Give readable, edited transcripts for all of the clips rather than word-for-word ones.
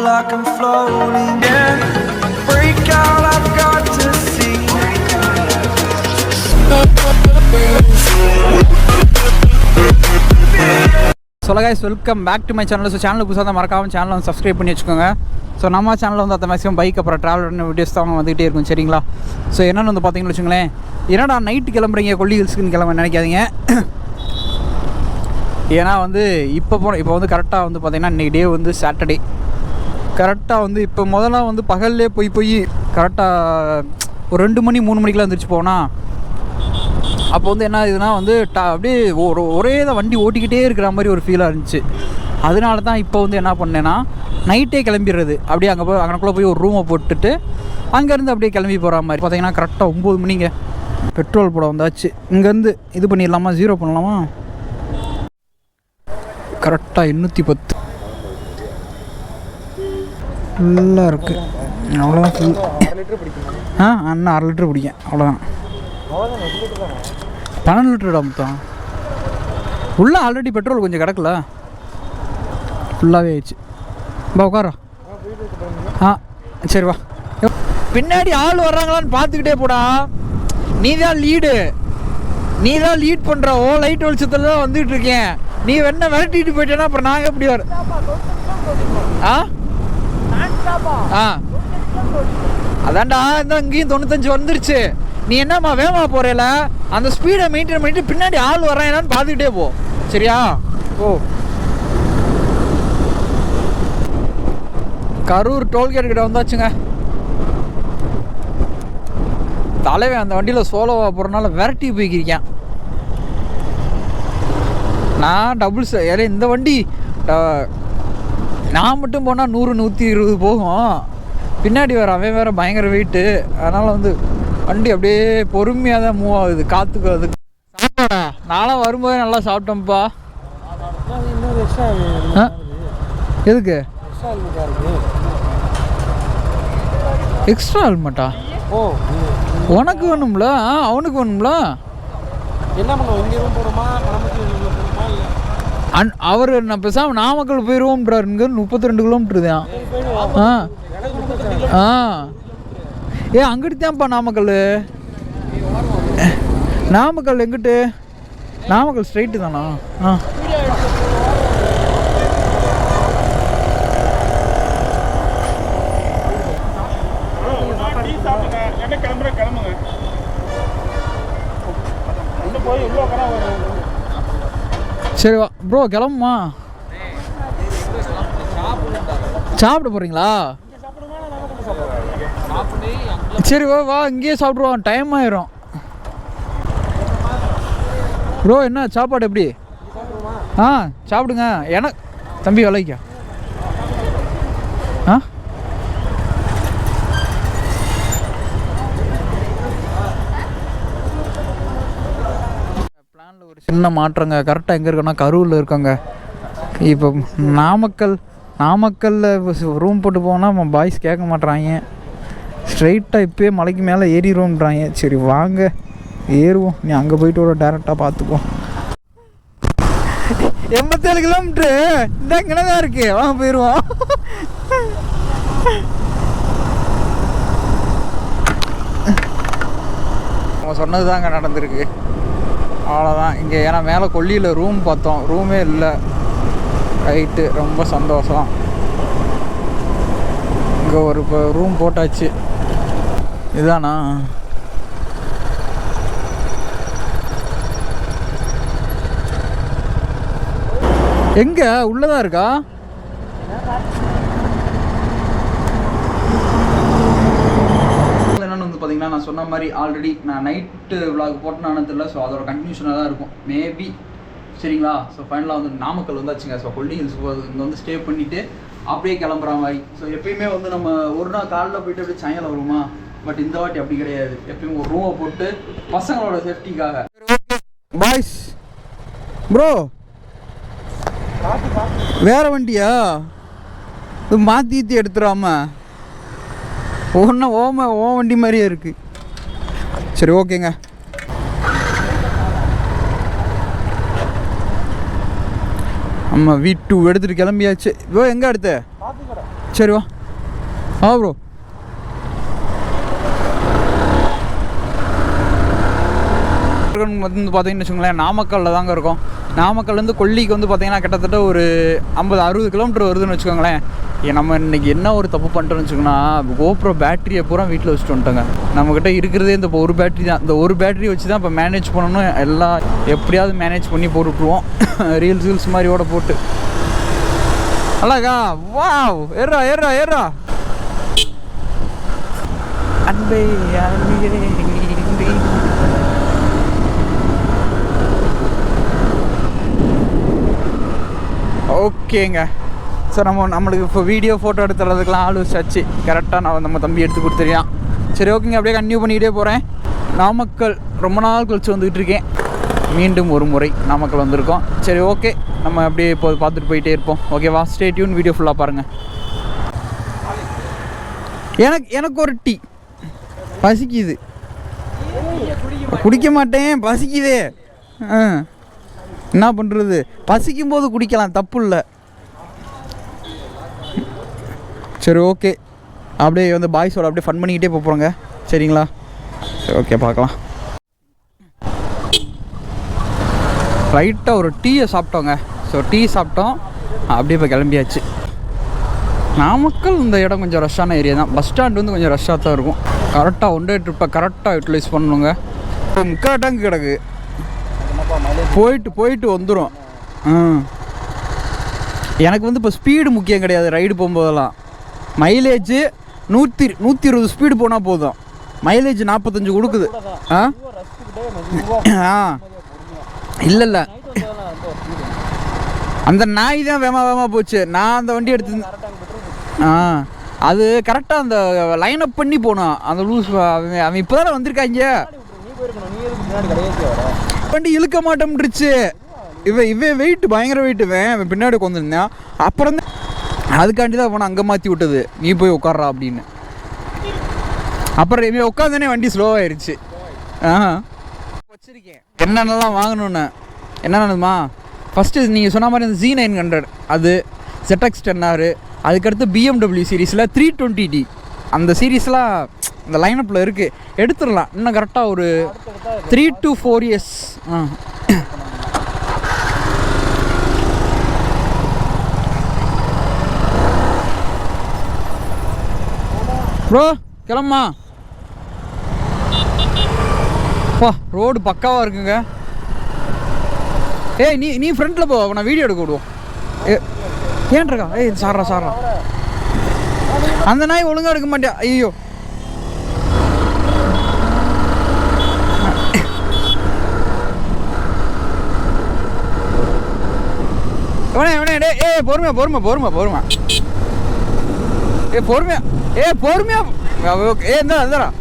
like I'm floating. Yeah, break out, I've got to see. So guys, welcome back to my channel. So channel புதுசாக தான் மறக்காமல் சேனலை வந்து subscribe பண்ணி வச்சுக்கோங்க. ஸோ நம்ம சேனலில் வந்து அந்த மேக்ஸிமம் பைக் அப்புறம் ட்ராவல் வீடியோஸ் தான் வந்துகிட்டே இருக்கும், சரிங்களா? ஸோ என்னென்னு வந்து பார்த்தீங்கன்னு வச்சுங்களேன், என்னடா நைட்டு கிளம்புறீங்க கொல்லி ஹில்ஸ்க்குன்னு கிளம்ப நினைக்காதீங்க. ஏன்னா வந்து இப்போ வந்து கரெக்டாக வந்து பார்த்திங்கன்னா இன்றைக்கி டே வந்து சாட்டர்டே. கரெக்டாக வந்து இப்போ முதல்ல வந்து பகல்லே போய் கரெக்டாக ஒரு 2 மணி 3 மணிக்கெலாம் வந்துருச்சு போனால் அப்போ வந்து என்ன ஆகுதுன்னா வந்து அப்படியே ஒரே தான் வண்டி ஓட்டிக்கிட்டே இருக்கிற மாதிரி ஒரு ஃபீலாக இருந்துச்சு. அதனால தான் இப்போ வந்து என்ன பண்ணேன்னா நைட்டே கிளம்பிடுறது. அப்படியே அங்கேக்குள்ளே போய் ஒரு ரூமை போட்டுட்டு அங்கேருந்து அப்படியே கிளம்பி போகிற மாதிரி. பார்த்தீங்கன்னா கரெக்டாக 9 மணிங்க பெட்ரோல் போட வந்தாச்சு. இங்கேருந்து இது பண்ணிடலாமா, 0 பண்ணலாமா? கரெக்டாக 810 ஃபுல்லாக இருக்குது. அவ்வளோதான் ஃபுல். அண்ணா 1/2 லிட்டர் பிடிக்கும், அவ்வளோதான். 12 லிட்டர் மொத்தம் உள்ளே ஆல்ரெடி பெட்ரோல் கொஞ்சம் கிடக்கல, ஃபுல்லாகவே ஆயிடுச்சு. பா உட்காரா. சரி வா. பின்னாடி ஆள் வர்றாங்களான்னு பார்த்துக்கிட்டே போடா. நீ தான் லீட் பண்ணுற. ஓ லைட் வெளிச்சத்தில் தான் வந்துட்டு இருக்கேன். நீ வேணா விரட்டிட்டு போயிட்டேன்னா அப்புறம் நாங்கள் எப்படி வர? அதான்டா இந்த இங்கேயும் 95 வந்துருச்சு. நீ என்னம்மா வேகமா போறேல, அந்த ஸ்பீடை மெயின்டைன் பண்ணிட்டு பின்னாடி ஆள் வர்றாங்கன்னு பார்த்துக்கிட்டே போ, சரியா? ஓ கரூர் டோல்கேட் கிட்ட வந்தாச்சுங்க. தலைவன் அந்த வண்டியில் சோலோவா போகிறனால விரட்டி போய்க்கிருக்கேன். நான் டபுள்ஸ் ஏன்னா இந்த வண்டி நான் மட்டும் போனால் 100-120 போகும். பின்னாடி அவன் வேறு பயங்கர வெயிட்டு. அதனால் வந்து வண்டி அப்படியே பொறுமையாக தான் மூவ் ஆகுது. காற்றுக்கு அது சாப்பாடா நானும் வரும்போது நல்லா சாப்பிட்டோம்ப்பா. எதுக்கு எக்ஸ்ட்ரா ஹெல்மெட்டா? ஓ உனக்கு வேணும்ல, அவனுக்கு வேணும்ல. என்ன பண்ணுவோம் அவர் நான் பேசாமல் நாமக்கல் போயிடுவோம்ன்றாரு. இங்கே 32 கிலோமீட்டர் தான். அங்கிட்டு தான்ப்பா நாமக்கல் எங்கிட்டு? நாமக்கல் ஸ்ட்ரைட்டு தானா? சரி வா ப்ரோ, கிளம்புமா? சாப்பிட போகிறீங்களா? சரி வா இங்கேயே சாப்பிடுவோம், டைம் ஆயிரும். ப்ரோ என்ன சாப்பாடு எப்படி? சாப்பிடுங்க. எனக்கு தம்பி விலைக்கா பிளானில் ஒரு சின்ன மாற்றங்க. கரெக்டாக எங்கே இருக்கோன்னா கரூரில் இருக்காங்க. இப்போ நாமக்கல்லில் ரூம் போட்டு போனால் பாய்ஸ் கேட்க மாட்றாங்க. ஸ்ட்ரைட்டாக இப்போயே மலைக்கு மேலே ஏறிடுவோம்ன்றாங்க. சரி வாங்க ஏறுவோம். நீ அங்கே போயிட்டு ஒரு டேரெக்டாக பார்த்துப்போம். 87 கிலோமீட்ரு இந்த இங்கே தான் இருக்கு. வாங்க போயிடுவோம். அவங்க சொன்னது தாங்க நடந்திருக்கு, அவ்வளோதான். இங்கே ஏன்னா மேலே கொல்லியில் ரூம் பார்த்தோம், ரூமே இல்லை. ரைட்டு, ரொம்ப சந்தோஷம். இங்கே ஒரு இப்போ ரூம் போட்டாச்சு. இதுதானா? எங்க உள்ளதா இருக்கா? என்னென்னு வந்து பார்த்தீங்கன்னா நான் சொன்ன மாதிரி ஆல்ரெடி நான் நைட்டு விளாக் போட்டேன்னு தெரியல. ஸோ அதோட கண்டினியூஷனாக தான் இருக்கும் மேபி, சரிங்களா? ஸோ ஃபைனலாக வந்து நாமக்கல் வந்தாச்சுங்க. ஸோ கொல்லி ஹில்ஸ் இங்கே வந்து ஸ்டே பண்ணிவிட்டு அப்படியே கிளம்புற மாதிரி. ஸோ எப்பயுமே வந்து நம்ம ஒரு நாள் காலையில் போயிட்டு அப்படியே சாயங்காலம் வருமா, பட் இந்த வாட்டி அப்படி கிடையாது. எப்பயும் ஒரு ரூமை போட்டு பசங்களோட சேஃப்டிக்காக. பாய்ஸ் ப்ரோ வேற வண்டியா மாற்றி எடுத்துடாம ஒன்றும் ஓ வண்டி மாதிரியே இருக்கு. சரி ஓகேங்க. நம்ம V2 எடுத்துகிட்டு கிளம்பியாச்சு. எங்கே எடுத்த? சரி வா ப்ரோ. வந்து பார்த்தீங்கன்னு வச்சுக்கோங்களேன், நாமக்கல்லில் தாங்க இருக்கோம். நாமக்கல்லேருந்து கொல்லிக்கு வந்து பார்த்தீங்கன்னா கிட்டத்தட்ட ஒரு 50-60 கிலோமீட்டர் வருதுன்னு வச்சுக்கோங்களேன். நம்ம இன்றைக்கி என்ன ஒரு தப்பு பண்ணிட்டோன்னு வச்சுக்கோங்கன்னா, கோப்ரோ பேட்டரியை பூரா வீட்டில் வச்சுட்டு வந்துட்டோங்க. நம்மக்கிட்ட இருக்கிறதே இந்த ஒரு பேட்டரி தான். இந்த ஒரு பேட்டரி வச்சு தான் இப்போ மேனேஜ் பண்ணணும். எல்லாம் எப்படியாவது மேனேஜ் பண்ணி போட்டுவிட்ருவோம். ரீல்ஸ் மாதிரியோட போட்டு அழகா. வாவ், ஏறா ஏறா ஏறா அன்பே. ஓகேங்க. சார் நம்மளுக்கு இப்போ வீடியோ ஃபோட்டோ எடுத்துறதுக்கெலாம் ஆள் வச்சாச்சு. கரெக்டாக நான் நம்ம தம்பி எடுத்து கொடுத்துருக்கான். சரி ஓகேங்க, அப்படியே கன்டினியூ பண்ணிக்கிட்டே போகிறேன். நாமக்கல் ரொம்ப நாள் கழிச்சு வந்துக்கிட்டு இருக்கேன். மீண்டும் ஒரு முறை நாமக்கல் வந்திருக்கோம். சரி ஓகே, நம்ம அப்படியே இப்போ பார்த்துட்டு போயிட்டே இருப்போம். ஓகேவா? ஸ்டே டியூன், வீடியோ ஃபுல்லாக பாருங்கள். எனக்கு ஒரு டீ பசிக்குது. குடிக்க மாட்டேன், பசிக்குதே. என்ன பண்ணுறது, பசிக்கும் போது குடிக்கலாம், தப்பு இல்லை. சரி ஓகே, அப்படியே வந்து பாய்ஸோட அப்படியே ஃபன் பண்ணிக்கிட்டே போகிறோங்க. சரிங்களா? சரி ஓகே, பார்க்கலாம். ரைட்டாக ஒரு டீயை சாப்பிட்டோங்க. ஸோ டீ சாப்பிட்டோம், அப்படியே இப்போ கிளம்பியாச்சு. நாமக்கல் இந்த இடம் கொஞ்சம் ரஷ்ஷான ஏரியா தான். பஸ் ஸ்டாண்ட் வந்து கொஞ்சம் ரஷ்ஷாக தான் இருக்கும். கரெக்டாக ஒன் டே ட்ரிப்பை கரெக்டாக யூட்டிலைஸ் பண்ணணுங்க. இப்போ 3/4 டேங்க் கிடக்கு, போயிட்டு வந்துடும். எனக்கு வந்து இப்போ ஸ்பீடு முக்கியம் கிடையாது. ரைடு போகும்போதெல்லாம் மைலேஜ் 120 ஸ்பீடு போனால் போதும். மைலேஜ் 45 கொடுக்குது. இல்லை அந்த நாய் தான் வேகமாக போச்சு. நான் அந்த வண்டி எடுத்து அது கரெக்டாக அந்த லைன் அப் பண்ணி போனோம். அந்த லூஸ் அவன் இப்போ தானே வந்திருக்காங்க. வண்டி இழுக்க மாட்டோம்ருச்சு. இவன் வெயிட் பயங்கர வெயிட்டு. அவன் பின்னாடி உட்காந்துருந்தேன். அப்புறம் தான் அதுக்காண்டி தான் போனால் அங்கே மாற்றி விட்டது, நீ போய் உட்கார்றா அப்படின்னு. அப்புறம் இவன் உட்காந்தோடனே வண்டி ஸ்லோவாகிருச்சு. வச்சிருக்கேன் என்னென்னலாம் வாங்கணுன்னு. என்னென்னதுமா, ஃபஸ்ட்டு நீங்கள் சொன்ன மாதிரி அந்த Z900, அது ZX 10R, அதுக்கடுத்து BMW சீரீஸில் 320D, அந்த சீரீஸ்லாம் இந்த லைனப்பில் இருக்குது. எடுத்துடலாம் இன்னும் கரெக்டாக ஒரு 3 to 4 years. ப்ரோ கிளம்பா. ரோடு பக்காவாக இருக்குங்க. ஏய் நீ ஃப்ரண்ட்டில் போ, நான் வீடியோ எடுக்க விடுவோம். ஏன்ட்ருக்கா? சாரா அந்த நாய் ஒழுங்காக எடுக்க மாட்டியா? ஐயோ, இவனே டே. பொறுமையா பொறுமையா. இருந்தா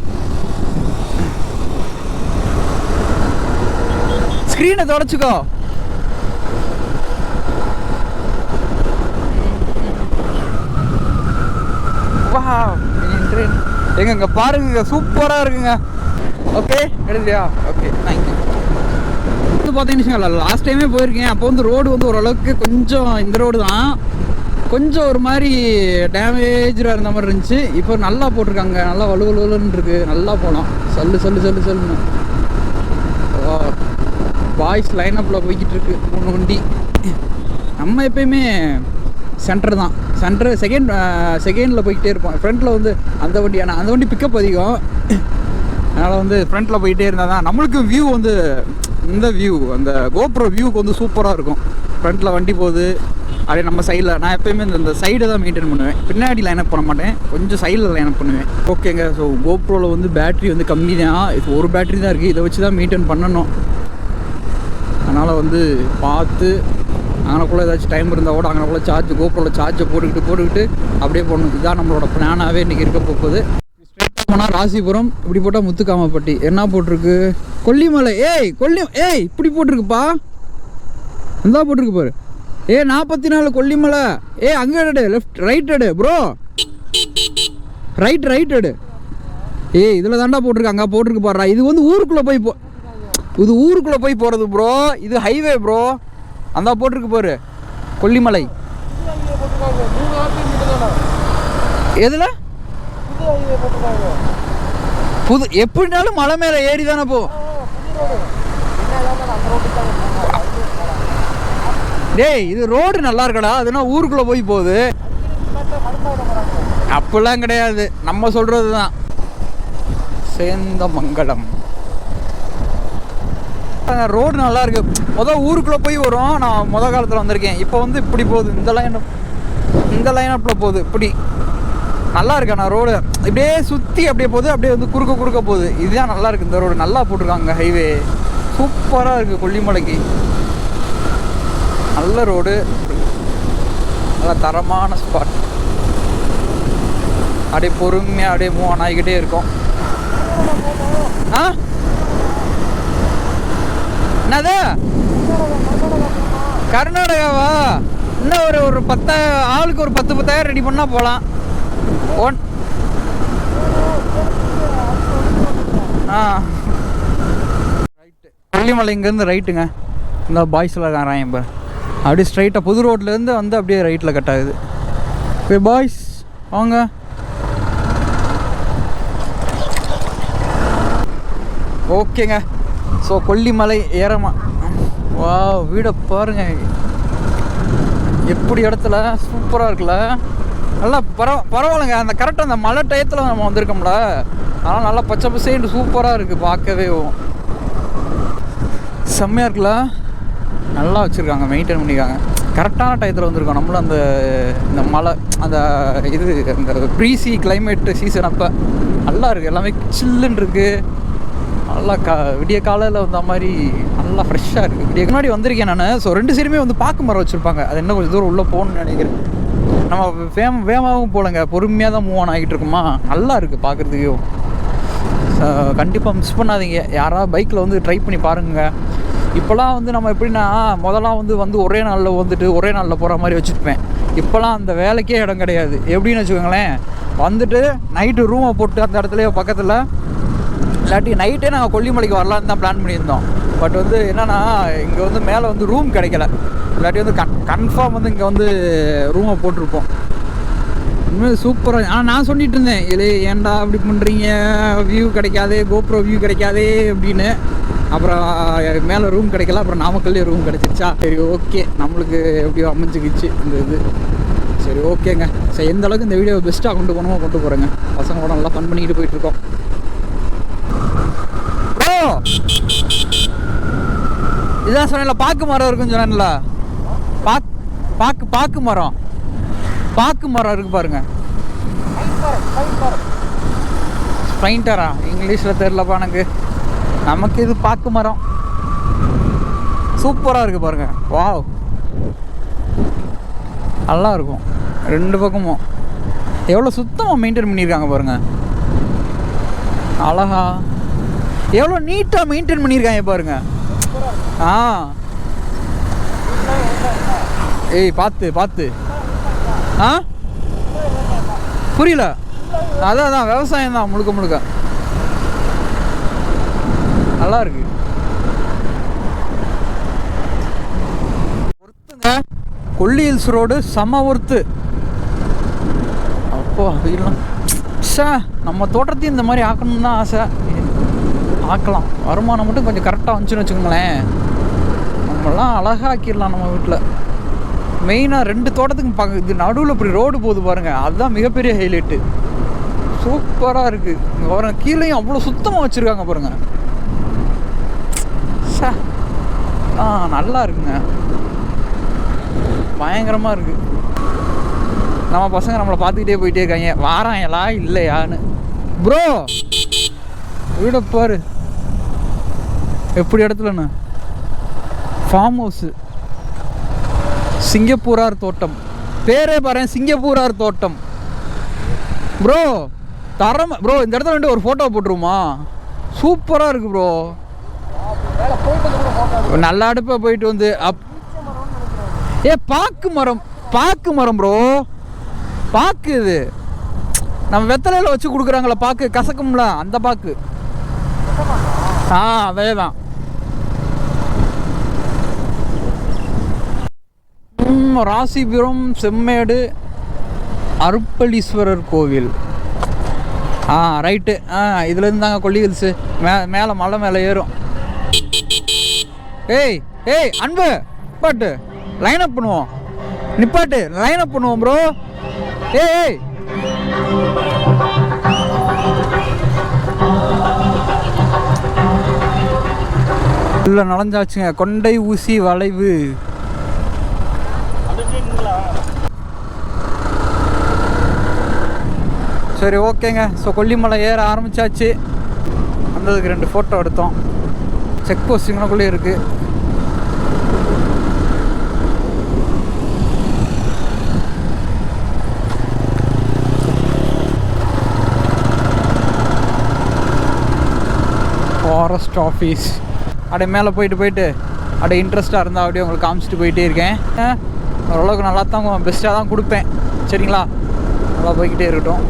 ஸ்க்ரீனை தொடச்சுக்கோ. எங்க பாருங்க, சூப்பராக இருக்குங்க. ஓகே எடுத்துலையா? Okay, thank you. வந்து பார்த்தீங்கன்னா லாஸ்ட் டைமே போயிருக்கேன். அப்போ வந்து ரோடு வந்து ஓரளவுக்கு கொஞ்சம் இந்த ரோடு தான் கொஞ்சம் ஒரு மாதிரி டேமேஜாக இருந்த மாதிரி இருந்துச்சு. இப்போ நல்லா போட்டிருக்காங்க, நல்லா வலுவலுன்னு இருக்குது. நல்லா போனோம். சொல்லுன்னு பாய்ஸ் லைனப்பில் போய்கிட்டு இருக்கு 3 வண்டி. நம்ம எப்பயுமே சென்டர் தான். செகண்டில் போய்கிட்டே இருப்போம். ஃப்ரண்ட்டில் வந்து அந்த வண்டி, ஆனால் அந்த வண்டி பிக்கப் அதிகம். அதனால் வந்து ஃப்ரண்ட்டில் போய்கிட்டே இருந்தால் தான் நம்மளுக்கு வியூ வந்து இந்த வியூ, அந்த கோப்ரோ வியூக்கு வந்து சூப்பராக இருக்கும். ஃப்ரண்ட்டில் வண்டி போகுது, அப்படியே நம்ம சைடில். நான் எப்போயுமே இந்த சைடை தான் மெயின்டைன் பண்ணுவேன். பின்னாடி லைனப் பண்ண மாட்டேன், கொஞ்சம் சைடில் லைனப் பண்ணுவேன். ஓகேங்க. ஸோ கோப்ரோவில் வந்து பேட்ரி வந்து கம்மி தான். இப்போ ஒரு பேட்ரி தான் இருக்குது. இதை வச்சு தான் மெயின்டைன் பண்ணணும். அதனால் வந்து பார்த்து அங்கனக்குள்ளே ஏதாச்சும் டைம் இருந்தால் கூட அங்கனக்குள்ளே கோப்ரோவில் சார்ஜை போட்டுக்கிட்டு அப்படியே போடணும். இதுதான் நம்மளோட பிளானாகவே இன்றைக்கி இருக்க போகுது. ஸ்ட்ரெயிட்டாக போனால் ராசிபுரம், இப்படி போட்டால் முத்துக்காமப்பட்டி. என்ன போட்டிருக்கு? கொல்லிமலை. இப்படி போட்டிருக்குப்பா. இந்த போட்டிருக்கு பாரு. 44 கொல்லிமலை. அங்கே எடு, லெஃப்ட் ரைட் எடு ப்ரோ. ரைட் எடு. இதில் தாண்டா போட்டிருக்கு. அங்கே போட்டிருக்கு பாடுறா. இது வந்து ஊருக்குள்ளே போய் போகிறது ப்ரோ. இது ஹைவே ப்ரோ. அந்த போட்டிருக்கு பாரு, கொல்லிமலை. எதில் புது எப்படினாலும் மலை மேலே ஏறி தானே போ. டேய் இது ரோடு நல்லா இருக்கடா, அதுனா ஊருக்குள்ளே போய் போகுது. அப்படிலாம் கிடையாது, நம்ம சொல்கிறது தான். சேந்தமங்கலம் ரோடு நல்லா இருக்கு. ஊருக்குள்ளே போய் வரும். நான் காலத்தில் வந்திருக்கேன். இப்போ வந்து இப்படி போகுது, இந்த லைனப்பில் போகுது. இப்படி நல்லா இருக்கு. ஆனால் ரோடு இப்படியே சுற்றி அப்படியே போகுது, அப்படியே வந்து குறுக்க போகுது. இதுதான் நல்லா இருக்குது. இந்த ரோடு நல்லா போட்டிருக்காங்க. ஹைவே சூப்பராக இருக்குது. கொல்லிமலைக்கு நல்ல ரோடு, நல்ல தரமான ஸ்பாட். அப்படியே பொறுமையாக அப்படியே மூவ் ஆன் ஆகிக்கிட்டே இருக்கும். என்னது கர்நாடகாவா? இன்னும் ஒரு 10,000 ஆளுக்கு ஒரு 10,000 ரெடி பண்ணால் போகலாம். ரைட்டு கொல்லிமலை இங்கேருந்து ரைட்டுங்க. இந்த பாய்ஸில் இருக்கான் இப்போ அப்படியே ஸ்ட்ரைட்டாக புது ரோட்லேருந்து வந்து அப்படியே ரைட்டில் கட் ஆகுது. ஓகே பாய்ஸ் வாங்க. ஓகேங்க. ஸோ கொல்லிமலை ஏறமா. வா வீடை பாருங்க எப்படி இடத்துல சூப்பராக இருக்குல்ல. நல்லா பரவாயில்லைங்க. அந்த கரெக்டாக அந்த மழை டயத்தில் நம்ம வந்திருக்கோம்ல, அதனால் நல்லா பச்சை பசேன்னு சூப்பராக இருக்குது. பார்க்கவே செம்மையாக இருக்குல்ல. நல்லா வச்சுருக்காங்க, மெயின்டைன் பண்ணியிருக்காங்க. கரெக்டான டயத்தில் வந்திருக்கோம். நம்மளும் இந்த மழை அந்த இந்த ப்ரீசி கிளைமேட் சீசன் அப்போ நல்லா இருக்குது. எல்லாமே சில்லுன்னு இருக்குது. நல்லா விடிய காலையில் வந்த மாதிரி நல்லா ஃப்ரெஷ்ஷாக இருக்குது. விடிய முன்னாடி வந்திருக்கேன் நான். ஸோ 2 சைடுமே வந்து பாக்கு மரம் வச்சுருப்பாங்க. அது இன்னும் கொஞ்சம் தூரம் உள்ளே போகணுன்னு நினைக்கிறேன். நம்ம வேகமாகவும் போகலங்க, பொறுமையாக தான் மூவ் ஆன் ஆகிட்டு இருக்குமா. நல்லா இருக்குது பார்க்குறதுக்கு. கண்டிப்பாக மிஸ் பண்ணாதீங்க. யாராவது பைக்கில் வந்து ட்ரை பண்ணி பாருங்க. இப்போலாம் வந்து நம்ம எப்படின்னா முதலாம் வந்து ஒரே நாளில் வந்துட்டு ஒரே நாளில் போகிற மாதிரி வச்சுருப்பேன். இப்போலாம் அந்த வேலைக்கே இடம் கிடையாது. எப்படின்னு வச்சுக்கோங்களேன், வந்துட்டு நைட்டு ரூமை போட்டு அந்த இடத்துலையே பக்கத்தில், இல்லாட்டி நைட்டே நாங்கள் கொல்லிமலைக்கு வரலான்னு தான் பிளான் பண்ணியிருந்தோம். பட் வந்து என்னென்னா இங்கே வந்து மேலே வந்து ரூம் கிடைக்கல. இல்லாட்டி வந்து கன்ஃபார்ம் வந்து இங்கே வந்து ரூமை போட்டிருப்போம். உண்மையாக சூப்பராக. ஆனால் நான் சொல்லிட்டு இருந்தேன், இல்லை ஏன்டா அப்படி பண்ணுறீங்க, வியூ கிடைக்காதே, கோப்ரோ வியூ கிடைக்காதே அப்படின்னு. அப்புறம் மேலே ரூம் கிடைக்கல. அப்புறம் நாமக்கல்லே ரூம் கிடச்சிருச்சா. சரி ஓகே, நம்மளுக்கு எப்படியோ அமைஞ்சிக்கிச்சு இந்த இது. சரி ஓகேங்க. சரி எந்த அளவுக்கு இந்த வீடியோ பெஸ்ட்டாக கொண்டு போகிறேங்க. பசங்களோட நல்லா ஃபன் பண்ணிக்கிட்டு போயிட்டுருக்கோம். இதான் சொன்னேன்ல, பாக்கு மரம் இருக்குன்னு சொன்னேன்ல. பாக்கு மரம் இருக்கு பாருங்க. ஸ்பைண்டரா இங்கிலீஷில் தெரிலப்பா எனக்கு. நமக்கு இது பாக்கு மரம் சூப்பராக இருக்குது பாருங்க. வாவ் நல்லா இருக்கும். 2 பக்கமும் எவ்வளோ சுத்தமாக மெயின்டைன் பண்ணியிருக்காங்க பாருங்க. அழகா எவ்வளோ நீட்டாக மெயின்டைன் பண்ணியிருக்காங்க பாருங்க. ஏய் பார்த்து புரியல. அதான் விவசாயம் தான் முழுக்க நல்லா இருக்கு. ஒருத்துங்க கொல்லி ஹில்ஸ் ரோடு செம ஒர்த்து. அப்போ அதெல்லாம் நம்ம தோட்டத்தையும் இந்த மாதிரி ஆக்கணும்னு தான் ஆசை. ஆக்கலாம், வருமானம் மட்டும் கொஞ்சம் கரெக்டாக வந்துச்சுன்னு வச்சுக்கோங்களேன். நம்மளாம் அழகாக ஆக்கிடலாம் நம்ம வீட்டில். மெயினாக 2 தோட்டத்துக்கு இது நடுவில் இப்படி ரோடு போகுது பாருங்கள், அதுதான் மிகப்பெரிய ஹைலைட்டு. சூப்பராக இருக்குது. இங்கே பாருங்கள், கீழேயும் அவ்வளோ சுத்தமாக வச்சுருக்காங்க பாருங்கள். நல்லா இருக்குங்க, பயங்கரமாக இருக்குது. நம்ம பசங்க நம்மளை பார்த்துக்கிட்டே போயிட்டே இருக்காங்க, வாராங்களா இல்லையான்னு. ப்ரோ வீட பாரு எப்படி இடத்துலண்ணா. ஃபார்ம் ஹவுஸு, சிங்கப்பூரார் தோட்டம். பேரே பாரு, சிங்கப்பூரார் தோட்டம். ப்ரோ தரமா ப்ரோ. இந்த இடத்துல வந்து ஒரு ஃபோட்டோ போட்டுருமா? சூப்பராக இருக்குது ப்ரோ. நல்ல அடுப்பாக போயிட்டு வந்து பாக்கு மரம் ப்ரோ. பாக்கு இது நம்ம வெத்தலையில் வச்சு கொடுக்குறாங்களா பாக்கு, கசக்கும்ல அந்த பாக்கு. அதே தான். ராசிபுரம், செம்மேடு அருப்பளீஸ்வரர் கோவில். ரைட்டு. இதுலேருந்து தாங்க கொல்லி ஹில்ஸு. மேலே மலை மேலே ஏறும். ஏய் அன்பு நிப்பாட்டு, லைன் அப் பண்ணுவோம். நிப்பாட்டு, லைன் அப் பண்ணுவோம் ப்ரோ. ஏய் இல்லை நலஞ்சாச்சுங்க. கொண்டை ஊசி வளைவு. சரி ஓகேங்க. ஸோ கொல்லிமலை ஏற ஆரம்பித்தாச்சு. வந்ததுக்கு 2 ஃபோட்டோ எடுத்தோம். செக் போஸ்டிங்கனக்குள்ளே இருக்குது. Forest office. அப்படியே மேலே போயிட்டு அப்படியே இன்ட்ரெஸ்ட்டாக இருந்தால் அப்படியே உங்களுக்கு காமிச்சிட்டு போயிட்டே இருக்கேன். ஓரளவுக்கு நல்லா தான், பெஸ்ட்டாக தான் கொடுப்பேன். சரிங்களா, நல்லா போய்கிட்டே இருக்கட்டும்.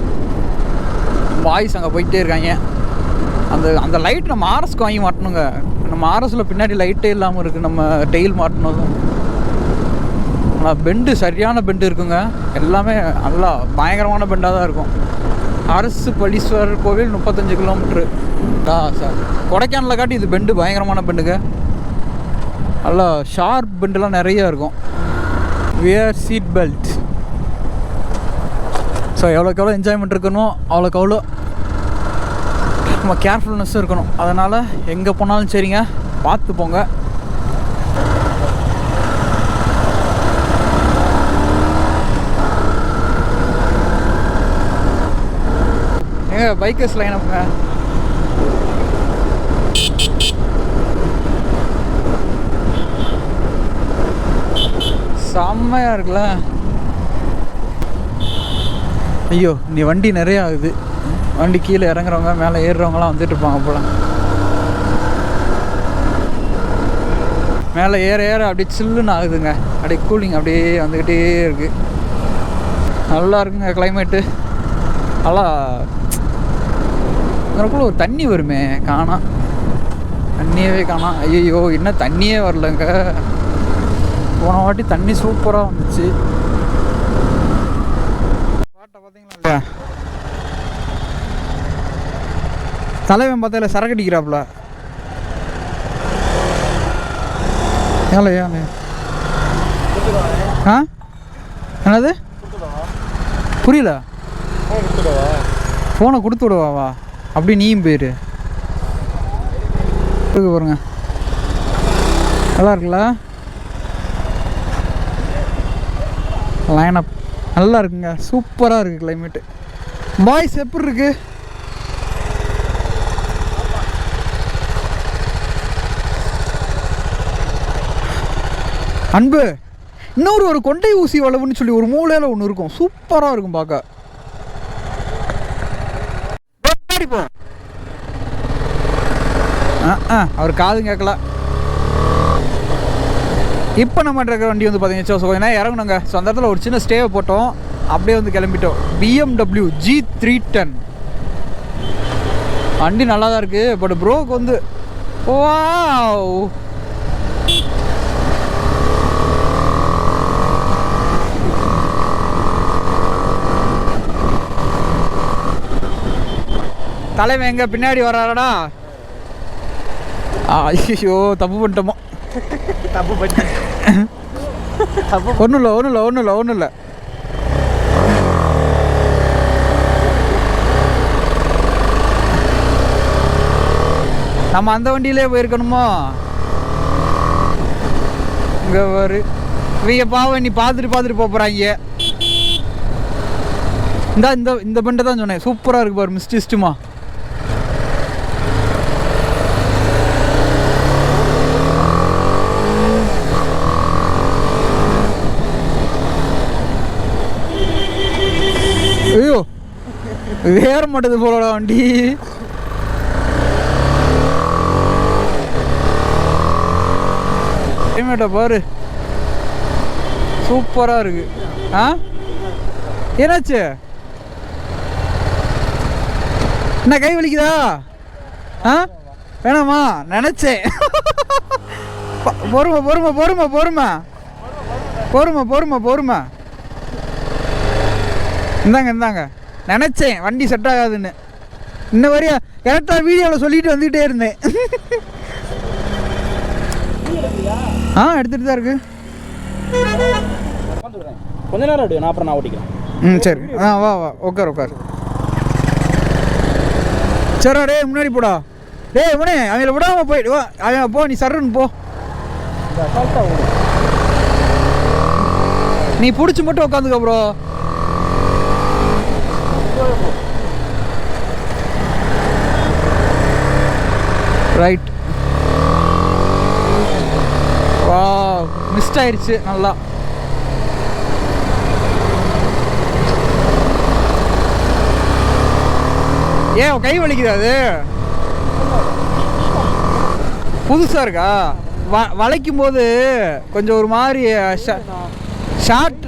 பாய்ஸ் அங்கே போய்கிட்டே இருக்காங்க. அந்த லைட் நம்ம ஆர்எஸ்க்கு வாங்கி மாட்டணுங்க. நம்ம ஆர்எஸில் பின்னாடி லைட்டே இல்லாமல் இருக்குது. நம்ம டெயில் மாட்டினதும். ஆனால் பெண்டு சரியான பெண்டு இருக்குங்க. எல்லாமே நல்லா பயங்கரமான பெண்டாக தான் இருக்கும். அரசு பளீஸ்வரர் கோவில் 35 கிலோமீட்ரு. சார் கொடைக்கானலில் காட்டி இது பெண்டு பயங்கரமான பெண்டுங்க. நல்லா ஷார்ப் பெண்டுலாம் நிறையா இருக்கும். Wear seat belt. ஸோ எவ்வளோக்கு எவ்வளோ என்ஜாய்மெண்ட் இருக்கணும் அவ்வளோக்கு அவ்வளோ நம்ம கேர்ஃபுல்னஸும் இருக்கணும். அதனால் எங்கே போனாலும் சரிங்க, பார்த்து போங்க. எங்க பைக்கர்ஸ் லைன் அப்புங்க. செம்மையாக இருக்குல்ல. ஐயோ நீ வண்டி நிறையா ஆகுது. வண்டி கீழே இறங்குறவங்க மேலே ஏறுறவங்களாம் வந்துட்டு இருப்பாங்க போல. மேலே ஏற அப்படியே சில்லுன்னு ஆகுதுங்க. அப்படியே கூலிங் அப்படியே வந்துக்கிட்டே இருக்குது. நல்லா இருக்குங்க கிளைமேட்டு. நல்லா அதற்குள்ள ஒரு தண்ணி வருமே, காணாம். தண்ணியவே காணாம். ஐயோ இன்னும் தண்ணியே வரலங்க. போன வாட்டி தண்ணி சூப்பராக வந்துச்சு. பாட்டை பார்த்தீங்களா இல்லையா? தலைவன் பார்த்தால சரக்கு அடிக்கிறாப்புல. ஏன் என்னது புரியல? ஃபோனை கொடுத்து விடுவாவா? அப்படி நீயும் போயிரு. பாருங்க நல்லா இருக்குல்ல லைன் அப். நல்லா இருக்குங்க, சூப்பராக இருக்குது கிளைமேட்டு. பாய்ஸ் எப்படி இருக்கு? அன்பு இன்னொரு ஒரு கொண்டை ஊசி வளவுன்னு சொல்லி ஒரு மூலையில் ஒன்று இருக்கும். சூப்பராக இருக்கும் பார்க்க. அவர் காது கேட்கல. இப்போ நம்ம இருக்கிற வண்டி வந்து பார்த்தீங்கன்னா ஸோ கொஞ்சம் இறங்கணுங்க. ஸோ அந்த இடத்துல ஒரு சின்ன ஸ்டேவை போட்டோம். அப்படியே வந்து கிளம்பிட்டோம். BMW G310 வண்டி நல்லா தான் இருக்குது. பட் ப்ரோக்கு வந்து வாவ் தலைவன் எங்க பின்னாடி வர்றாரடா. ஐயோ தப்பு பண்ணிட்டோமோ. தப்பு பண்ணி ஒன்றும் இல்லை. நம்ம அந்த வண்டியிலே போயிருக்கணுமோ? இங்கே வரு இவங்க பாவம் நீ பார்த்துட்டு போகிறாங்க. இந்த பண்டை தான் சொன்னேன். சூப்பராக இருக்கு பாரு. மிஸ்டிஸ்ட்டுமா ஐயோ வேற மாட்டது போலடா வண்டி. கிளைமேட்டை பாரு சூப்பராக இருக்கு. என்னாச்சு? என்ன கை வலிக்குதா? வேணாமா? நினச்சேன். பொறுமை இந்தாங்க நினச்சேன் வண்டி செட் ஆகாதுன்னு. இன்ன வரையும் கரெக்டாக வீடியோவில் சொல்லிட்டு வந்துக்கிட்டே இருந்தேன். எடுத்துகிட்டு தான் இருக்கு. கொஞ்ச நேரம் எடு, நான் அப்புறம் நான் ஓட்டிக்கிறேன். சரி. வா உட்கார். சரா டே முன்னாடி போடா. டேய் முனே அவங்கள விடாமல் போயிடு. வா அவன் போ, நீ சர்ன்னு போ. நீ பிடிச்சி மட்டும் உட்காந்துக்க ப்ரோ. ரைட். வா மிஸ்ட் ஆயிடுச்சு நல்லா. ஏன் கை வலிக்குது? அது புதுசாக இருக்கா? வளைக்கும் போது கொஞ்சம் ஒரு மாதிரி ஷார்ட்.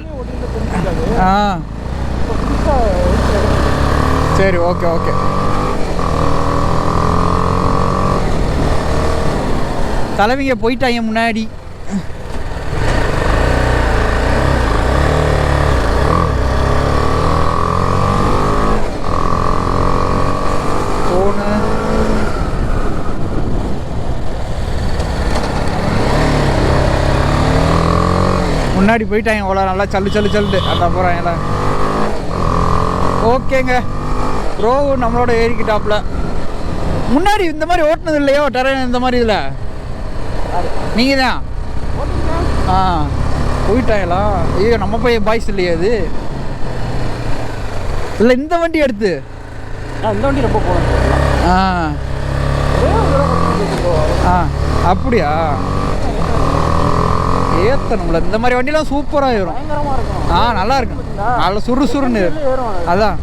சரி ஓகே. தலைவிங்க போயிட்டாங்க முன்னாடி. முன்னாடி போயிட்டாங்க அவ்வளோ நல்லா சல்லுட்டு அந்த போகிறாங்களா. ஓகேங்க ப்ரோ, நம்மளோட ஏறிக்கிட்டாப்புல. முன்னாடி இந்த மாதிரி ஓட்டுனது இல்லையோ டெரெயின் இந்த மாதிரி இதில்? நீங்கள் தான் போயிட்டாங்களா? ஐயோ நம்ம பையன் பாய்ஸ் இல்லையா அது? இல்லை இந்த வண்டி எடுத்து இந்த வண்டி ரொம்ப போகலாம். அப்படியா? ஏற்றணும்ல இந்த மாதிரி வண்டிலாம் சூப்பராக ஏறும். நல்லா இருக்கும், நல்லா சுறுசுறுன்னு. அதான்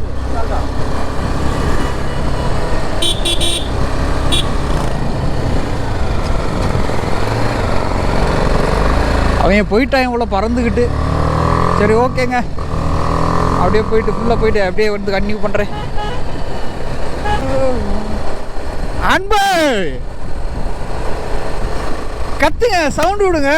அவங்க போயிட்டாங்க உள்ள பறந்துக்கிட்டு. சரி ஓகேங்க, அப்படியே போயிட்டு ஃபுல்லாக போயிட்டு அப்படியே வந்து கன்டினியூ பண்ணுறேன். அன்பு கத்துங்க, சவுண்டு விடுங்க.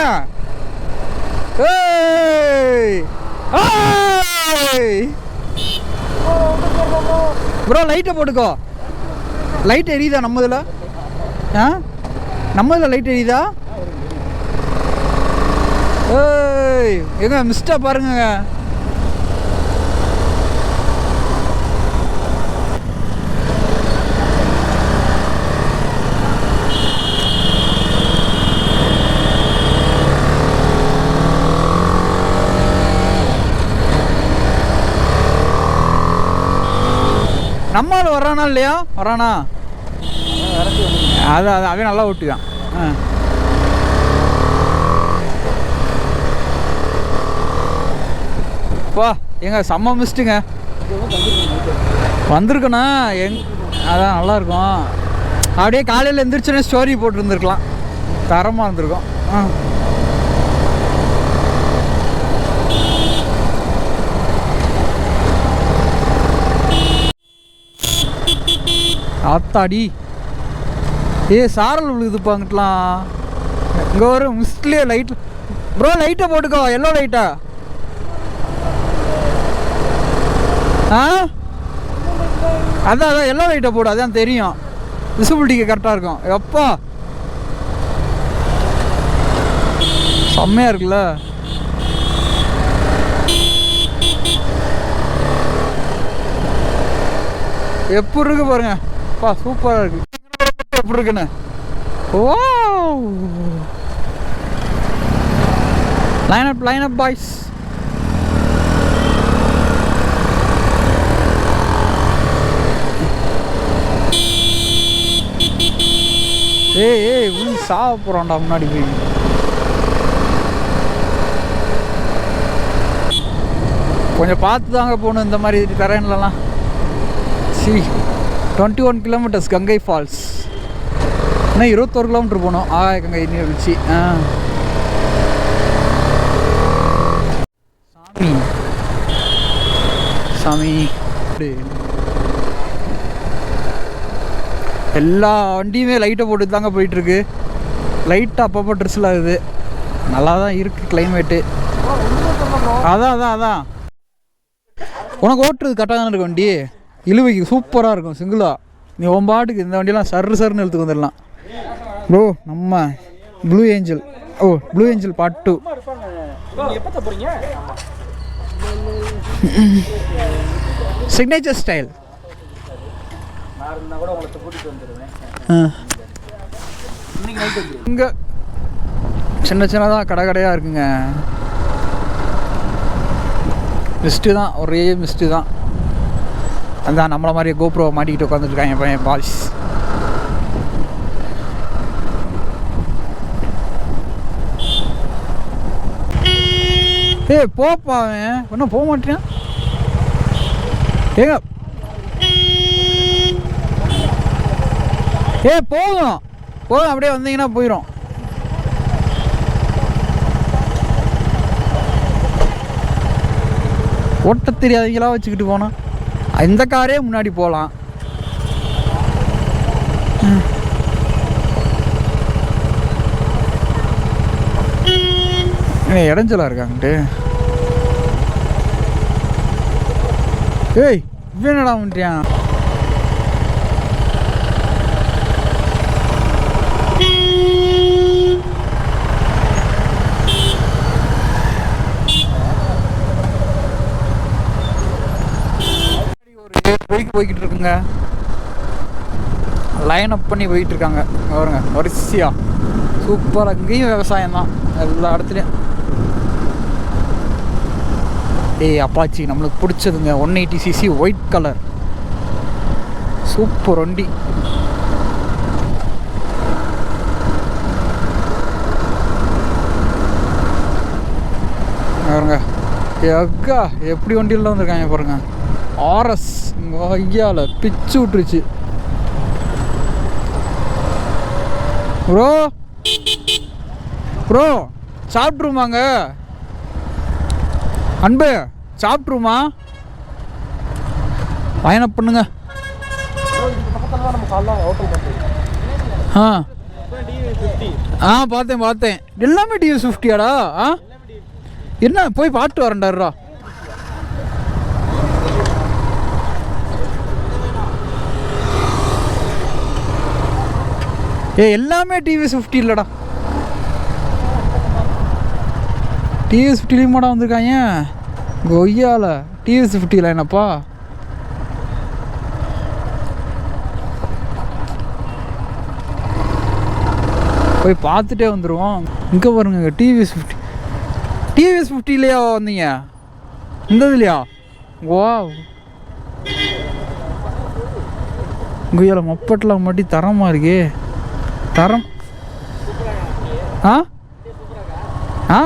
ப்ரோ லைட்டை போட்டுக்கோ. லைட் எரியுதா நம்ம இதில்? நம்ம இதில் லைட் எரியுதா? எங்க மிஸ்டா பாருங்க. நம்மளால வரானா இல்லையா? வரானா? அதான் அவன் நல்லா ஓட்டுவான். பா எங்க செம்ம மிஸ்ட்டுங்க வந்திருக்கண்ணா. அதான் நல்லாயிருக்கும். அப்படியே காலையில் எழுந்திரிச்சோன்னே ஸ்டோரி போட்டுருந்துருக்கலாம், தரமாக இருந்திருக்கும். ஆத்தாடி சாரல் விழுகுதுப்பா அங்கிட்டலாம். இங்கே ஒரு மிஸ்ட்லேயே லைட். ப்ரோ லைட்டை போட்டுக்கோ, எல்லோ லைட்டா. அதான் எல்லோ லைட்டை போடு, அதான் தெரியும், விசிபிலிட்டிக்கு கரெக்டாக இருக்கும். எப்பா செம்மையாக இருக்குல்ல. எப்படி இருக்கு பாருங்க, பா சூப்பராக இருக்கு. எப்படி இருக்குன்னு ஓ லைன் அப் பாய்ஸ். ஏய் சாவ போகிறோம்டா முன்னாடி போய். கொஞ்சம் பார்த்து தாங்க போகணும் இந்த மாதிரி டெரெயின்லலாம். 21 கிலோமீட்டர்ஸ் கங்கை ஃபால்ஸ். இன்னும் 21 கிலோமீட்டர் போகணும் ஆகாய கங்கை நீர்வீழ்ச்சி. சாமி எல்லா வண்டியுமே லைட்டை போட்டு தாங்க போயிட்டுருக்கு. லைட்டாக அப்பப்போ ட்ரெஸ்ஸில் ஆகுது. நல்லா தான் இருக்குது கிளைமேட்டு. அதான் உனக்கு ஓட்டுறது கரெக்டாக தானே இருக்கும் வண்டி, இழுவைக்கு சூப்பராக இருக்கும் சிங்கிளாக. நீ உன் பாட்டுக்கு இந்த வண்டியெல்லாம் சர்ன்னு எடுத்துக்கு வந்துடலாம் ப்ரோ. நம்ம blue angel, blue angel part 2 எப்போ போகிறீங்க? Signature style. நான் இருந்தால் கூட உங்களுக்கு கூட்டிகிட்டு வந்துடுவேன். இங்கே சின்ன சின்னதாக கடையாக இருக்குங்க. மிஸ்ட்டு தான், ஒரே மிஸ்ட்டு தான். அதான் நம்மளை மாதிரியே கோப்ரோ மாட்டிக்கிட்டு உட்காந்துருக்காங்க பையன் பாய்ஸ். போப்பா அவன் ஒன்றும் போக மாட்டேன். ஏங்க போதும் போதும், அப்படியே வந்தீங்கன்னா போயிடும். ஓட்ட தெரியாதவங்களா வச்சுக்கிட்டு போனால் இந்த காரே முன்னாடி போகலாம். இடைஞ்சலாக இருக்காங்கட்டு. ஏய் இவன் என்னடா பண்ணிட்டியான்? போய்கிட்டு இருக்குங்க, லைன் அப் பண்ணி போயிட்டு இருக்காங்க பாருங்க வரிசையா. சூப்பராக, அங்கேயும் விவசாயம் தான் எல்லா இடத்துலையும். அப்பாச்சி நம்மளுக்கு பிடிச்சதுங்க 180cc ஒயிட் கலர் சூப்பர் வண்டி. பாருங்க எக்கா எப்படி வண்டியில் வந்துருக்காங்க பாருங்க. ஆர்எஸ் ஐயால பிச்சு விட்டுருச்சு ப்ரோ. ப்ரோ சாப்பிட்ருமாங்க அன்பு, சாப்பிட்ருமா? பயணம் பண்ணுங்க. பார்த்தேன் எல்லாமே டிவிஎஸ் 50யாடா? என்ன போய் பார்த்து வரேன்டாரா. எல்லாமே டிவிஎஸ் 50 இல்லைடா, டிவிஎஸ் 50 வந்திருக்காங்க கொய்யால. டிவிஎஸ் 50 என்னப்பா? போய் பார்த்துட்டே வந்துடுவோம். இங்கே பாருங்க டிவிஎஸ் 50. டிவிஎஸ் 50 வந்தீங்க இந்த இதுலையா? வா கொய்யால மொப்பட்டெலாம் மாட்டி தரமாக இருக்கே. தரம்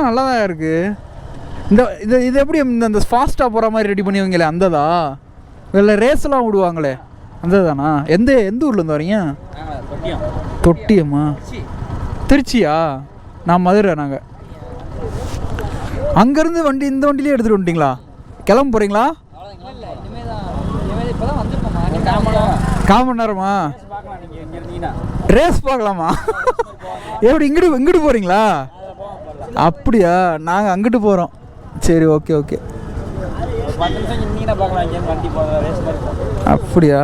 நல்லா தான் இருக்குது. இது எப்படி இந்த ஃபாஸ்ட்டாக போகிற மாதிரி ரெடி பண்ணுவீங்களே அந்ததா? இல்லை ரேஸ்லாம் விடுவாங்களே அந்த தானா? எந்த ஊர்லேருந்து வரீங்க? தொட்டியம்மா, திருச்சியா? நான் மதுரை. நாங்கள் அங்கேருந்து வண்டி இந்த வண்டியிலே எடுத்துகிட்டு வந்துட்டிங்களா? கிளம்ப போகிறீங்களா? கால் மணி நேரமா? ரேஸ் பார்க்கலாமா? எப்படி இங்கிட்டு போகிறீங்களா? அப்படியா? நாங்கள் அங்கிட்டு போகிறோம். சரி ஓகே ஓகே. அப்படியா?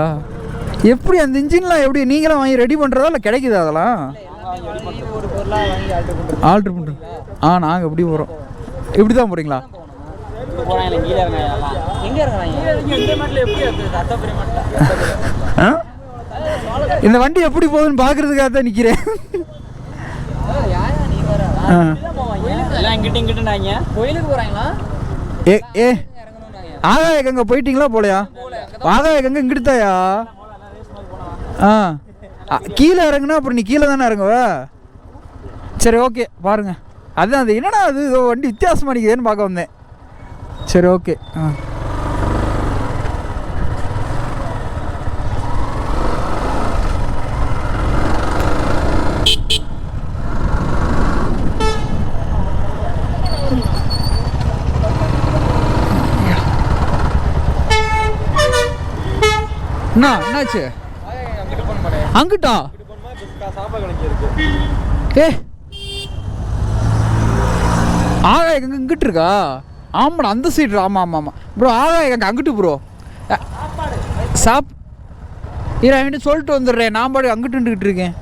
எப்படி அந்த இன்ஜின்லாம் எப்படி நீங்களாம் வாங்கி ரெடி பண்ணுறதா இல்லை கிடைக்குதா அதெல்லாம்? ஆல்ட்ரு பண்ணுறோம். நாங்கள் எப்படி போகிறோம்? இப்படி தான் போகிறீங்களா? இந்த வண்டி எப்படி போகுதுன்னு பார்க்கறதுக்காக தான் நிற்கிறேன். ஆகாய கங்கை போயிட்டீங்களா? போலையா? ஆகாய கங்கை இங்கிட்டுதாயா? கீழே இறங்குனா அப்புறம் நீ கீழே தானே இறங்குவ. சரி ஓகே பாருங்க. அதுதான் அது என்னடா அது வண்டி வித்தியாசமாக நிற்குதுன்னு பார்க்க வந்தேன். சரி ஓகே. என்னாச்சு? அங்கிட்டா? ஆகாய கங்கை இங்கிட்டு இருக்கா? ஆமாடா அந்த சைடு. ஆமாம் ஆமாம் ஆமாம் ப்ரோ. எங்கள் அங்கிட்டு ப்ரோ என்கிட்ட சொல்லிட்டு வந்துடுறேன். நான் பாடு அங்கிட்டு நின்றுக்கிட்டு இருக்கேன்.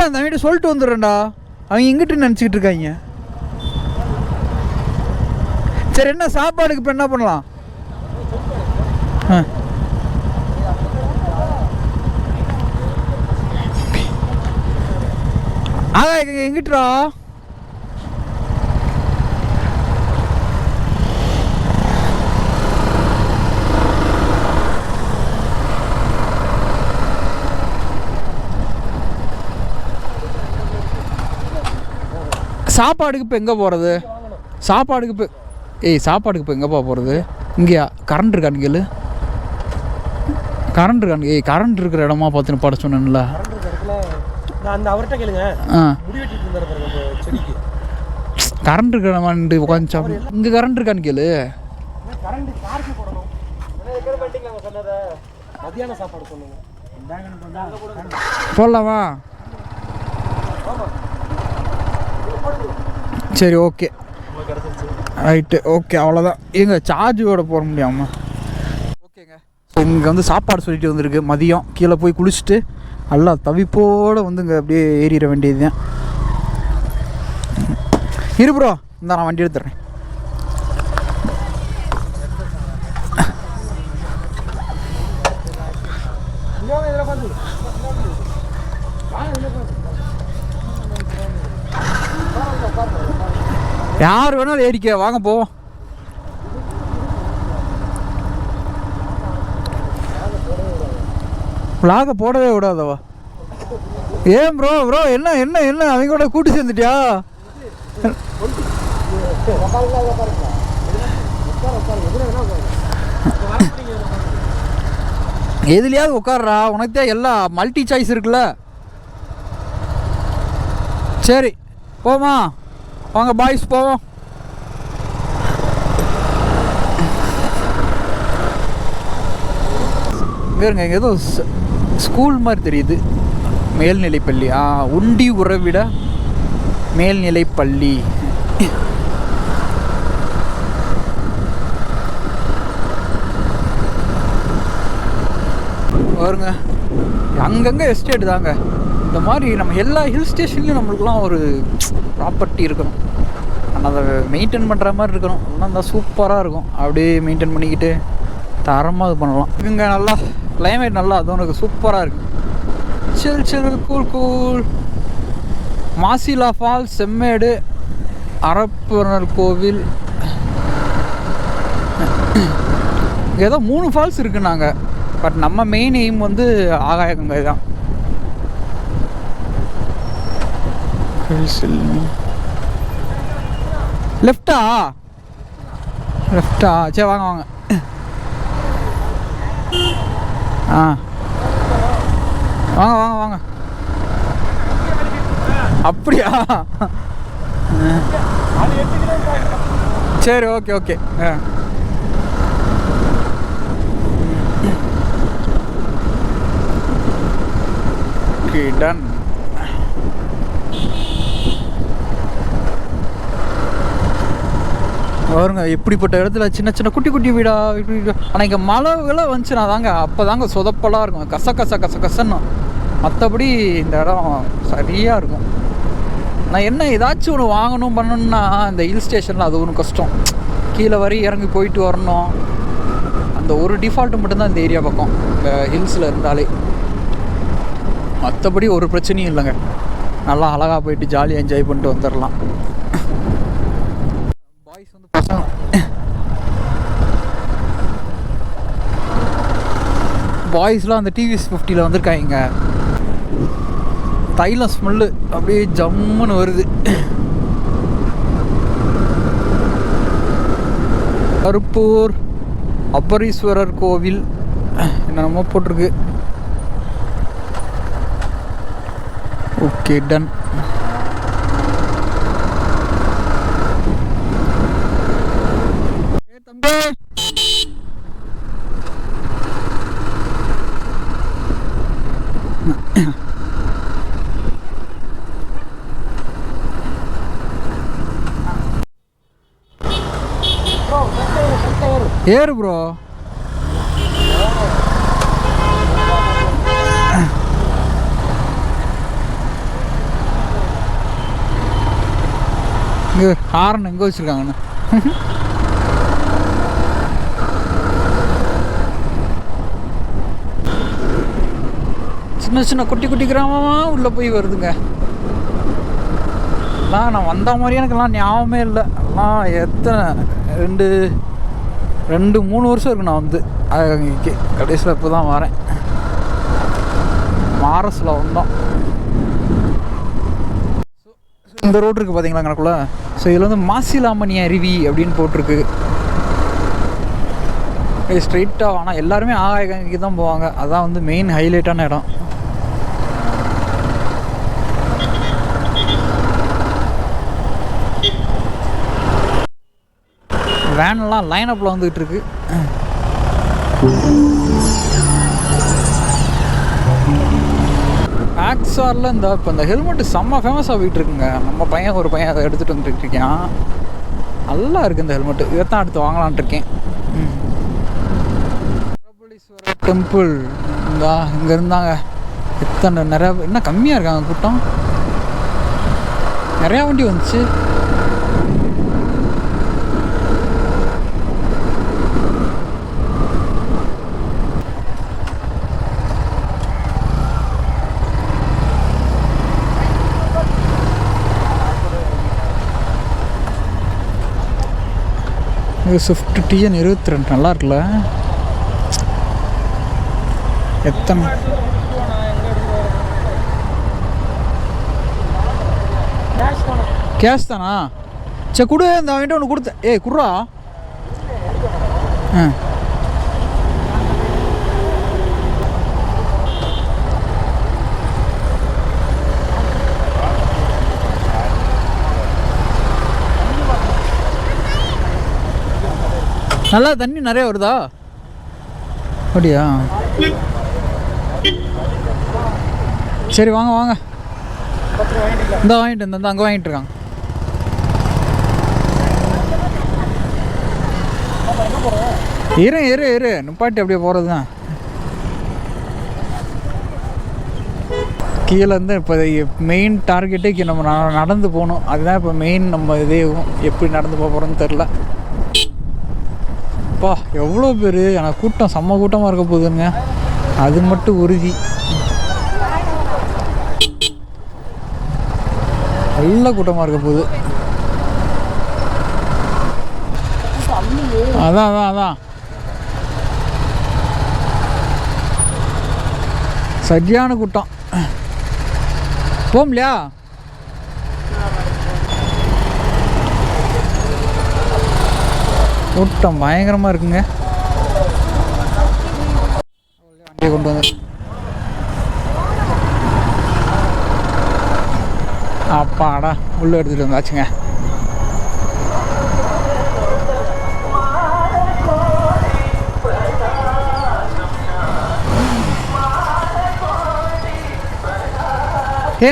அந்த வீட்டு சொல்லிட்டு வந்துடுறேன்டா. அவங்க இங்கிட்டு நினச்சிக்கிட்டு இருக்காங்க. சரி என்ன சாப்பாடுக்கு இப்போ என்ன பண்ணலாம்? எங்கிட்டா சாப்பாடுக்கு இப்போ எங்கே போகிறது? சாப்பாடுக்கு இப்போ சாப்பாடுக்கு இப்போ எங்கேப்பா போகிறது? இங்கேயா கரண்ட் இருக்கான்னு கேளு. கரண்ட் இருக்கான்னு கரண்ட் இருக்கிற இடமா பார்த்துன்னு பாட சொன்னேன்ல. கரண்ட் இருக்கிற இடமான்னு உட்காந்து இங்கே கரண்ட் இருக்கான்னு கேளு. போடலாமா? சரி ஓகே ரைட்டு ஓகே அவ்வளோதான். சார்ஜோட போட முடியாமா? ஓகேங்க. ஸோ இங்கே வந்து சாப்பாடு சொல்லிட்டு வந்திருக்கு. மதியம் கீழே போய் குளிச்சுட்டு நல்லா தவிப்போடு வந்து இங்கே அப்படியே ஏறிட வேண்டியது தான். இரு ப்ரோ, இந்த நான் வண்டி எடுத்துடுறேன். யார் வேணாலும் ஏறிக்க வாங்க போவோம். விளாக போடவே விடாதவா? ஏன் ப்ரோ ப்ரோ என்ன என்ன என்ன அவங்க கூட கூட்டி சேர்ந்துட்டியா? எதுலையாவது உட்கார்றா, உனக்கு தான் எல்லா மல்டி சாய்ஸ் இருக்குல்ல. சரி போமா வாங்க பாய்ஸ் போவோம். வேறுங்க இங்கே ஏதோ ஸ்கூல் மாதிரி தெரியுது. மேல்நிலைப்பள்ளி. உண்டி உறவிட மேல்நிலைப்பள்ளி. பாருங்க அங்கங்கே எஸ்டேட் தாங்க. இந்த மாதிரி நம்ம எல்லா ஹில் ஸ்டேஷன்லையும் நம்மளுக்குலாம் ஒரு ப்ராப்பர்ட்டி இருக்கணும். ஆனால் அதை மெயின்டைன் பண்ணுற மாதிரி இருக்கணும். அதெல்லாம் தான் சூப்பராக இருக்கும். அப்படியே மெயின்டைன் பண்ணிக்கிட்டு தரமாக இது பண்ணலாம். இங்கே நல்லா கிளைமேட் நல்லா அது உனக்கு சூப்பராக இருக்குது. சில் சில் கூல் கூல். மாசிலா ஃபால்ஸ், செம்மேடு, அரப்பனர் கோவில். ஏதோ 3 ஃபால்ஸ் இருக்குன்னாங்க. பட் நம்ம மெயின் எய்ம் வந்து ஆகாயகங்கை தான். லெஃப்டா லெஃப்டா? சரி வாங்க வாங்க. வாங்க வாங்க வாங்க. அப்படியா? சரி ஓகே ஓகே. Okay done. பாருங்க எப்படிப்பட்ட இடத்துல சின்ன சின்ன குட்டி குட்டி வீடா. ஆனால் இங்கே மழைலாம் வந்துச்சுன்னா தாங்க அப்போ தாங்க சொதப்பலாக இருக்கும். கசன்னு. மற்றபடி இந்த இடம் சரியாக இருக்கும். நான் என்ன ஏதாச்சும் ஒன்று வாங்கணும் பண்ணணுன்னா இந்த ஹில் ஸ்டேஷனில் அது ஒன்று கஷ்டம். கீழே வரை இறங்கி போயிட்டு வரணும். அந்த ஒரு டிஃபால்ட்டு மட்டும்தான் இந்த ஏரியா பக்கம் இந்த ஹில்ஸில் இருந்தாலே. மற்றபடி ஒரு பிரச்சனையும் இல்லைங்க. நல்லா அழகாக போயிட்டு ஜாலியாக என்ஜாய் பண்ணிட்டு வந்துடலாம். பாய்ஸ் வந்து பசங்க பாய்ஸ்லாம் அந்த டிவிஎஸ் 50 வந்திருக்காங்க. தைலம் ஸ்மெல்லு அப்படியே ஜம்முன்னு வருது. கருப்பூர் அப்பரீஸ்வரர் கோவில் என்னென்னமோ போட்டிருக்கு. Okay done. தம்பி ஏறு ப்ரோ. இங்கே ஹார்ன் எங்கே வச்சுருக்காங்கண்ணா? சின்ன சின்ன குட்டி குட்டி கிராமமாக உள்ளே போய் வருதுங்க. நான் வந்த மாதிரி எனக்கெல்லாம் ஞாபகமே இல்லை. எல்லாம் எத்தனை 2-3 வருஷம் இருக்கு நான் வந்து இங்கே கடைசியில் இப்போ தான் வரேன். மாரஸில் வந்தோம். இந்த ரோடு இருக்குது பார்த்தீங்களா கணக்குள்ள. ஸோ இதில் வந்து மாசிலாமணி அருவி அப்படின்னு போட்டிருக்கு. ஸ்ட்ரெயிட்டாக ஆனால் எல்லாருமே ஆகாயகங்கைக்கு தான் போவாங்க. அதுதான் வந்து மெயின் ஹைலைட்டான இடம். வேனெல்லாம் லைனப்பில் வந்துக்கிட்டு இருக்கு. ஆக்ஸாரில் இப்போ இந்த ஹெல்மெட்டு செம்ம ஃபேமஸாக போயிட்டுருக்குங்க. நம்ம ஒரு பையன் அதை எடுத்துகிட்டு வந்துட்டு இருக்கான். நல்லா இருக்குது இந்த ஹெல்மெட்டு. இதை தான் அடுத்து வாங்கலான்ட்டு இருக்கேன். பிரபலீஸ்வரர் டெம்பிள் இங்கே இருந்தாங்க. எத்தனை நிறையா இன்னும் கம்மியாக இருக்காங்க கூட்டம். நிறையா வண்டி வந்துச்சு. ஸ்விஃப்ட் TN 22 நல்லா இருக்குல்ல. எத்தனை கேஷ் தானா? சரி கொடு. இந்த அவன்கிட்ட ஒன்று கொடுத்தேன். ஏய் குட்ரா. நல்லா தண்ணி நிறைய வருதா? அப்படியா? சரி வாங்க வாங்க. இந்த வாங்கிட்டு இந்த அங்கே வாங்கிட்டு இருக்காங்க. இரு நிப்பாட்டி அப்படியே போகிறது தான். கீழே இருந்து இப்போ மெயின் டார்கெட்டே நம்ம நடந்து போகணும். அதுதான் இப்போ மெயின். நம்ம இதே எப்படி நடந்து போக போகிறோன்னு தெரில. அப்பா எவ்வளோ பேர். எனக்கு கூட்டம் செம்ம கூட்டமாக இருக்க போகுதுங்க. அது மட்டும் உறுதி. நல்ல கூட்டமாக இருக்க போகுது. அதான் சரியான கூட்டம். போம்லையா? கூட்டம் பயங்கரமாக இருக்குங்க. வண்டியை கொண்டு வந்து அப்பாடா உள்ளே எடுத்துகிட்டு வந்தாச்சுங்க.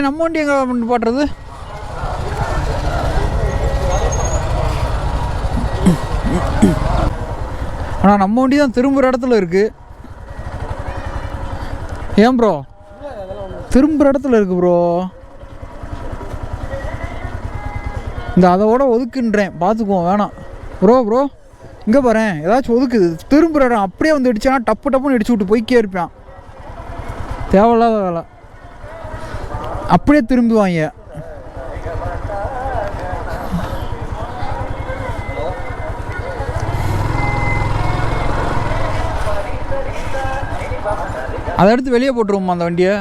நம்ம வண்டி எங்கே போட்டுறது? ஆனால் நம்ம வண்டி தான் திரும்புகிற இடத்துல இருக்குது. ஏன் ப்ரோ திரும்புகிற இடத்துல இருக்குது ப்ரோ? இந்த அதோட ஒதுக்குன்றேன், பார்த்துக்குவோம். வேணாம் ப்ரோ இங்கே பாறேன். ஏதாச்சும் ஒதுக்குது. திரும்புகிற இடம் அப்படியே வந்து இடிச்சானா டப்புன்னு இடிச்சு விட்டு போய்க்கே இருப்பான். தேவையில்லாத வேலை. அப்படியே திரும்புவாங்க. அதை எடுத்து வெளியே போட்டுருவோமா அந்த வண்டியை?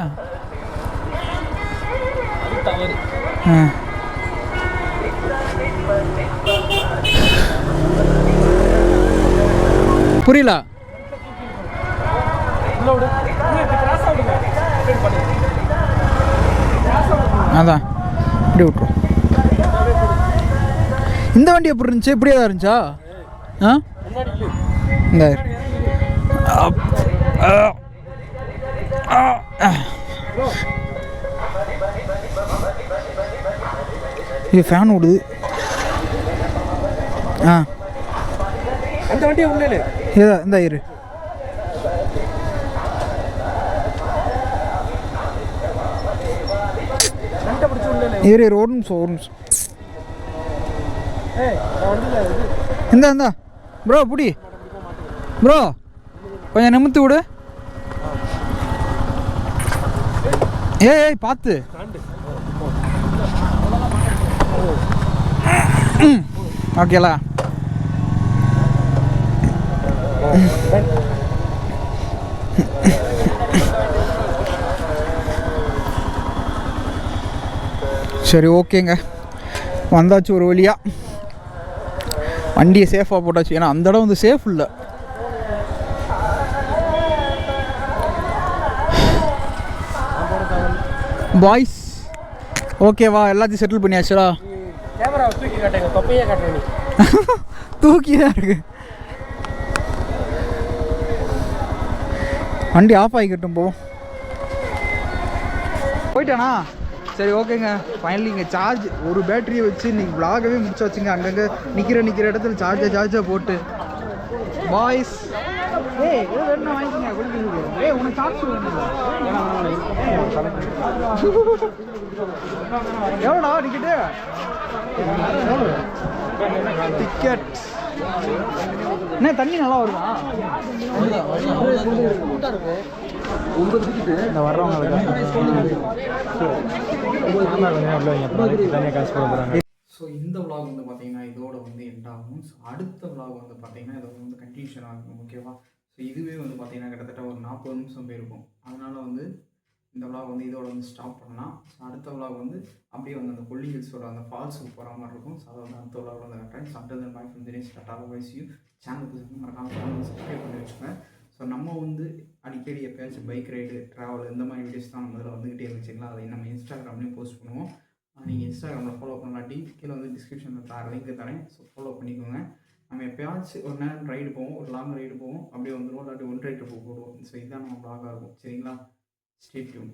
புரியல. அதான் இப்படி விட்டுரும். இந்த வண்டி எப்படி இருந்துச்சு? இப்படியே தான் இருந்துச்சா? இந்த இது ஃபேன் ஓடுது. அந்த வண்டியை உள்ளே ஏதா இந்த இரு ரெண்டை பிடிச்சி உள்ளே இரு இரு ஒரு நிமிஷம் ஏய் வண்டியில் இந்தா ப்ரோ புடி ப்ரோ கொஞ்சம் நிமித்து விடு ஏய் பார்த்து ஓகேலா சரி ஓகேங்க வந்தாச்சு ஒரு வழியா வண்டியை சேஃபாக போட்டாச்சு ஏன்னா அந்த இடம் வந்து சேஃப் இல்லை பாய்ஸ் ஓகேவா எல்லாத்தையும் செட்டில் பண்ணியாச்சுடா கேமரா தூக்கி காட்டுங்க தொப்பையே காட்டுறேன் தூக்கி தான் இருக்கு வண்டி ஆஃப் ஆகிக்கட்டும் போயிட்டானா சரி ஓகேங்க ஃபைனலி இங்கே சார்ஜ் ஒரு பேட்டரியை வச்சு இன்றைக்கி விளாகவே முடிச்சாச்சுங்க அங்கங்கே நிற்கிற இடத்துல சார்ஜாக போட்டு பாய்ஸ் ஏய் ஏதோ வேணும் வாங்கிக்கங்க குளிக்க ஏய் உனக்கு சார்ஜ் எவ்வளோடா டிக்கெட்டு டிக்கெட் என்ன தண்ணி நல்லா வருமா இந்த வர்றவங்களுக்கு ஸோ இந்த விளாக் வந்து பார்த்தீங்கன்னா இதோட வந்து எண்ட் ஆகும் ஸோ அடுத்த விளாக் வந்து பார்த்தீங்கன்னா இதோட வந்து கண்டினியூஷன் ஆகும் ஓகேவா ஸோ இதுவே வந்து பார்த்தீங்கன்னா கிட்டத்தட்ட ஒரு 40 நிமிஷம் போயிருக்கும் அதனால் வந்து இந்த விளாக் வந்து இதோட வந்து ஸ்டாப் பண்ணலாம் ஸோ அடுத்த விளாக் வந்து அப்படியே வந்து அந்த கொல்லி ஹில்ஸோட அந்த ஃபால்ஸுக்கு போகிற மாதிரி இருக்கும் ஸோ அதை வந்து அடுத்த விளாக் வந்து கட்டுறேன் சட்டதன் பாய் ஃப்ரம் தினேஷ் டாடா வைஸ் யூ சேனலுக்கு மறக்காம சேனல் சப்ஸ்கிரைப் பண்ணி வச்சுக்கோங்க ஸோ நம்ம வந்து அடிக்கடி எப்போயாச்சும் பைக் ரைடு ட்ராவல் இந்த மாதிரி வீடியோஸ் தான் நம்ம இதில் வந்துக்கிட்டே இருந்துச்சுங்களா அதை நம்ம இன்ஸ்டாகிராம்லேயும் போஸ்ட் பண்ணுவோம் நீங்கள் இன்ஸ்டாகிராமில் ஃபாலோ பண்ணலாட்டி கீழே வந்து டிஸ்கிரிப்ஷனில் லிங்க் தரேன் ஸோ ஃபாலோ பண்ணிக்கோங்க நம்ம எப்போயாச்சும் ஒரு நேரம் ரைடு போவோம் ஒரு லாங் ரைடு போவோம் அப்படியே வந்துடுவோம் இல்லாட்டி ஒன் ரைடு போடுவோம் ஸோ இதுதான் நம்ம ப்ளாகாக இருக்கும் சரிங்களா ஸ்டே டியூன்